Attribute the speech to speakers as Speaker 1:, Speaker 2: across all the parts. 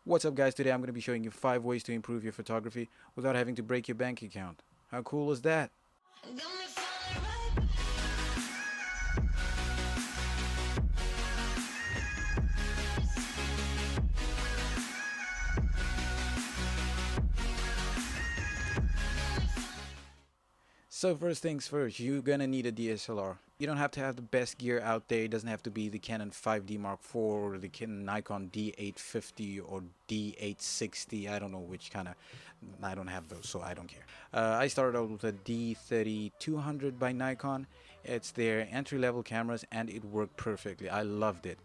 Speaker 1: What's up guys, today I'm going to be showing you 5 ways to improve your photography without having to break your bank account. How cool is that? So first things first, you're gonna need a DSLR. You don't have to have the best gear out there. It doesn't have to be the Canon 5D Mark IV or the Canon Nikon D850 or D860. I don't know which kind of. I don't have those, so I don't care. I started out with a D3200 by Nikon. It's their entry-level cameras, and it worked perfectly. I loved it.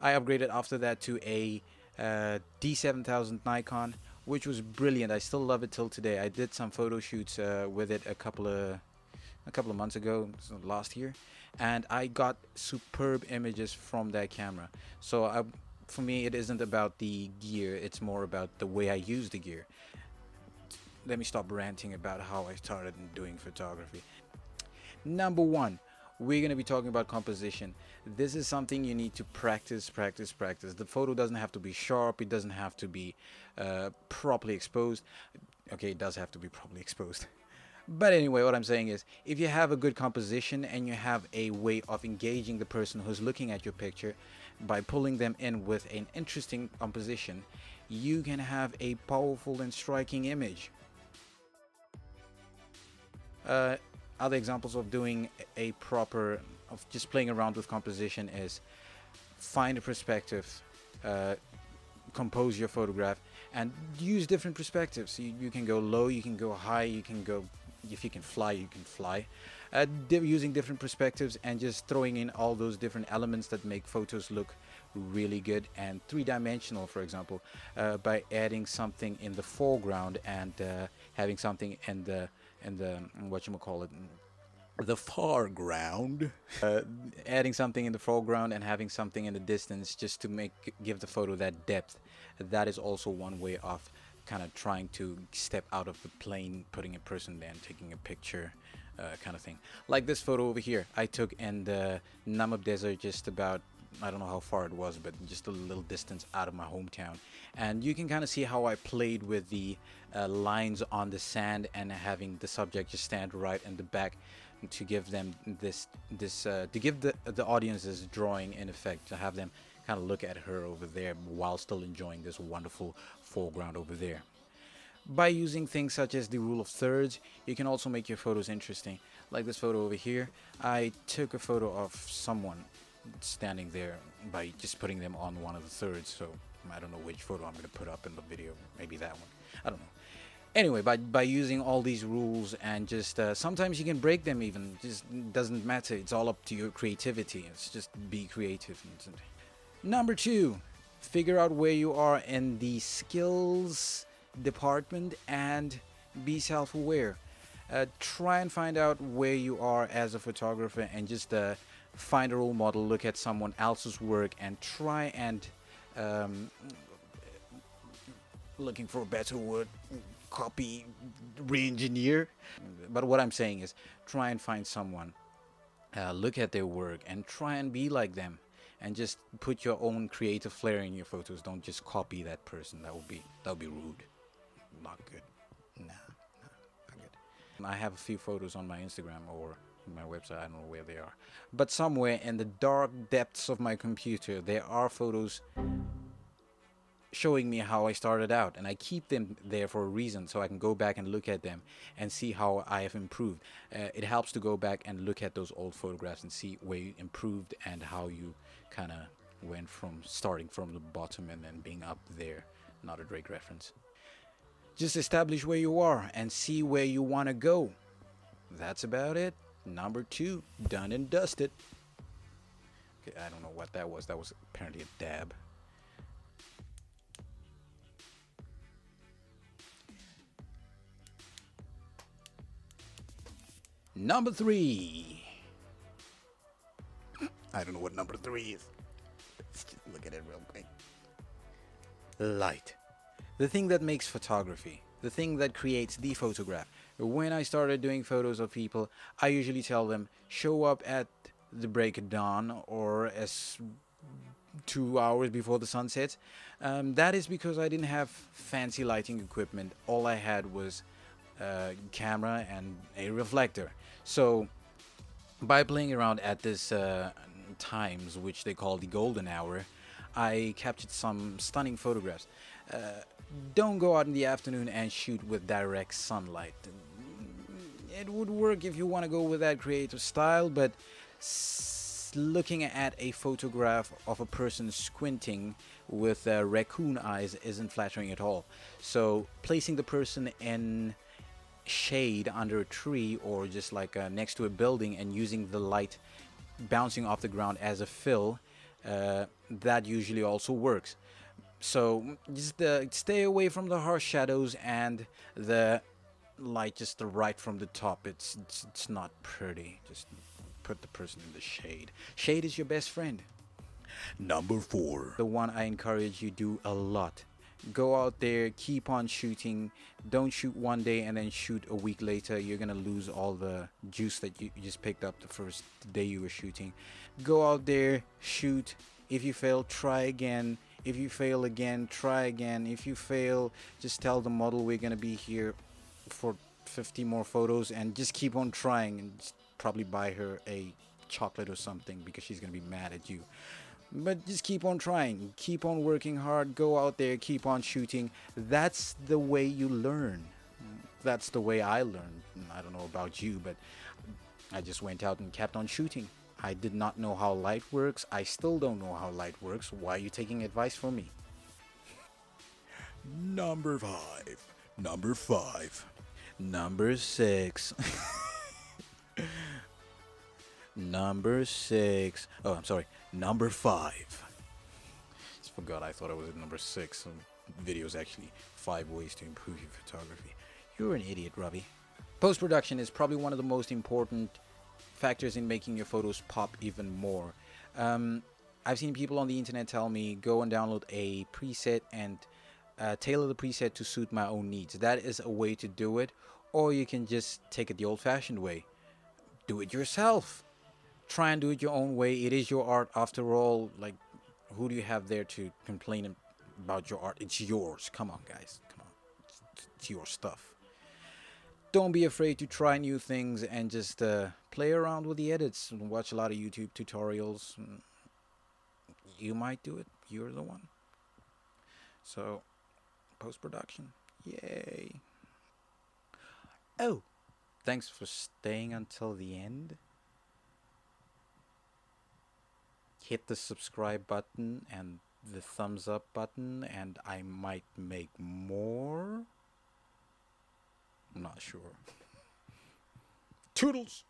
Speaker 1: I upgraded after that to a D7000 Nikon, which was brilliant. I still love it till today. I did some photo shoots with it a couple of months ago, so last year, and I got superb images from that camera. So for me, it isn't about the gear; it's more about the way I use the gear. Let me stop ranting about how I started doing photography. Number one, we're going to be talking about composition. This is something you need to practice. The photo doesn't have to be sharp, it doesn't have to be properly exposed. Okay, it does have to be properly exposed. But anyway, what I'm saying is, if you have a good composition and you have a way of engaging the person who's looking at your picture by pulling them in with an interesting composition, you can have a powerful and striking image. Other examples of doing a proper, of just playing around with composition is find a perspective, compose your photograph, and use different perspectives. You can go low, you can go high, you can go, if you can fly, you can fly. Using different perspectives and just throwing in all those different elements that make photos look really good and three-dimensional, for example, by adding something in the foreground and having something in the whatchamacallit, the foreground, adding something in the foreground and having something in the distance just to give the photo that depth. That is also one way of kind of trying to step out of the plane, putting a person there and taking a picture, kind of thing. Like this photo over here I took in the Namib Desert, just about, I don't know how far it was, but just a little distance out of my hometown. And you can kind of see how I played with the lines on the sand and having the subject just stand right in the back to give them to give the audience this drawing in effect, to have them kind of look at her over there while still enjoying this wonderful foreground over there. By using things such as the rule of thirds, you can also make your photos interesting. Like this photo over here, I took a photo of someone standing there by just putting them on one of the thirds. So I don't know which photo I'm going to put up in the video, maybe that one, I don't know. Anyway, by using all these rules and just sometimes you can break them, even just doesn't matter, it's all up to your creativity. It's just be creative. Number two, figure out where you are in the skills department and be self-aware. Try and find out where you are as a photographer and just find a role model, look at someone else's work and try and looking for a better word, copy, re-engineer. But what I'm saying is, try and find someone, look at their work and try and be like them, and just put your own creative flair in your photos. Don't just copy that person. That would be rude. Not good. Nah, not good. I have a few photos on my Instagram or my website, I don't know where they are, but somewhere in the dark depths of my computer there are photos showing me how I started out, and I keep them there for a reason, so I can go back and look at them and see how I have improved. It helps to go back and look at those old photographs and see where you improved and how you kind of went from starting from the bottom and then being up there. Not a Drake reference. Just establish where you are and see where you want to go. That's about it. Number two, done and dusted. Okay, I don't know what that was. That was apparently a dab. Number three. I don't know what number three is. Let's just look at it real quick. Light. The thing that makes photography. The thing that creates the photograph. When I started doing photos of people, I usually tell them, show up at the break of dawn or as 2 hours before the sun sets. That is because I didn't have fancy lighting equipment. All I had was a camera and a reflector. So by playing around at this times, which they call the golden hour, I captured some stunning photographs. Uh, don't go out in the afternoon and shoot with direct sunlight. It would work if you want to go with that creative style, but looking at a photograph of a person squinting with raccoon eyes isn't flattering at all. So placing the person in shade under a tree or just like next to a building and using the light bouncing off the ground as a fill, that usually also works. So just stay away from the harsh shadows and the light just right from the top. It's not pretty. Just put the person in the shade. Shade is your best friend. Number 4. The one I encourage you do a lot. Go out there, keep on shooting. Don't shoot one day and then shoot a week later. You're gonna lose all the juice that you just picked up the first day you were shooting. Go out there, shoot. If you fail, try again. If you fail again, try again. If you fail, just tell the model we're gonna be here for 50 more photos and just keep on trying, and just probably buy her a chocolate or something because she's gonna be mad at you. But just keep on trying, keep on working hard, go out there, keep on shooting. That's the way you learn. That's the way I learned. I don't know about you, but I just went out and kept on shooting. I did not know how light works. I still don't know how light works. Why are you taking advice from me? Number 5. Number 5. Number 6. Number 6. Oh, I'm sorry. Number 5. Just forgot. I thought I was at number 6. Some videos actually 5 ways to improve your photography. You're an idiot, Ravi. Post production is probably one of the most important factors in making your photos pop even more. I've seen people on the internet tell me go and download a preset and tailor the preset to suit my own needs. That is a way to do it, or you can just take it the old-fashioned way. Do it yourself. Try and do it your own way. It is your art after all. Like, who do you have there to complain about your art? It's yours. Come on, guys. Come on. It's your stuff. Don't be afraid to try new things and just play around with the edits and watch a lot of YouTube tutorials. You might do it. You're the one. So, post-production. Yay. Oh, thanks for staying until the end. Hit the subscribe button and the thumbs up button, and I might make more. I'm not sure. Toodles!